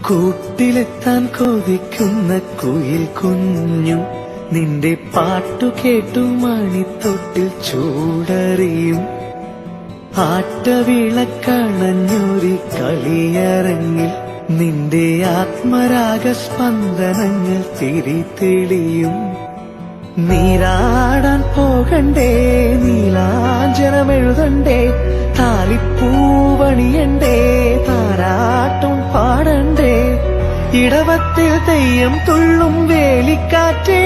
കൂട്ടിലെത്താൻ കൊതിക്കുന്ന കുയിൽ കുഞ്ഞും നിന്റെ പാട്ടു കേട്ടു മണിത്തൊട്ടിൽ ചൂടറിയും. ആട്ടവിളക്കണഞ്ഞൊരി കളിയരങ്ങിൽ നിന്റെ ആത്മരാഗസ്പന്ദനങ്ങൾ തിരിതെളിയും. നീരാടാൻ പോകണ്ടേ, നീലാഞ്ജനമെഴുതണ്ടേ, താലിപ്പൂവണിയണ്ടേ, താരാട്ടും പാടണ്ടേ, ഇടവത്തിൽ തെയ്യം തുള്ളും വേലിക്കാറ്റേ,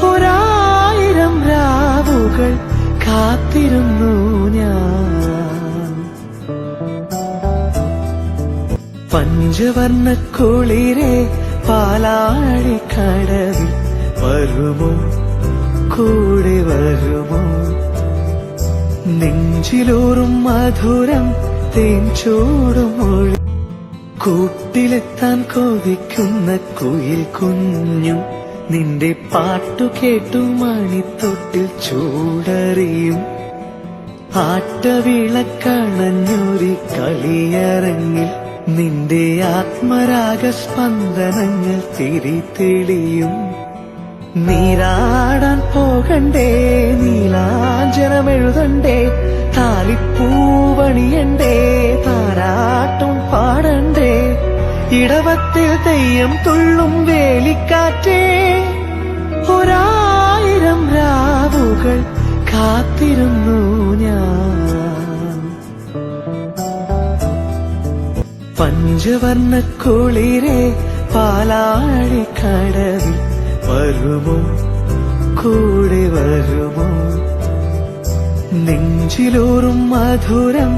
ഒരായിരം രാവുകൾ കാത്തിരുന്നു ഞാൻ. പഞ്ചവർണ്ണ കുളിരേ പാലാഴിക്കടവിൽ വരുമോ, കൂടെ വരുമോ, നെഞ്ചിലൂറും മധുരം തേൻ ചൂടും മൊഴി. കൂട്ടിലെത്താൻ കൊതിക്കുന്ന കുയിൽ കുഞ്ഞും നിന്റെ പാട്ടു കേട്ടു മണിത്തൊട്ടിൽ ചൂടറിയും. ആട്ടവിളക്കണഞ്ഞൊരി കളിയരങ്ങിൽ നിന്റെ ആത്മരാഗസ്പന്ദനങ്ങൾ തിരിതെളിയും. നീരാടാൻ പോകണ്ടേ, നീലാഞ്ജനമെഴുതണ്ടേ, താലിപ്പൂവണിയണ്ടേ, താരാട്ടും പാടണ്ടേ, ഇടവത്തിൽ തെയ്യം തുള്ളും വേലിക്കാറ്റേ, ഒരായിരം രാവുകൾ കാത്തിരുന്നു ഞാൻ. പഞ്ചവർണ്ണ കുളിരേ പാലാഴിക്കടവിൽ വരുമോ, കൂടെ വരുമോ, നെഞ്ചിലൂറും മധുരം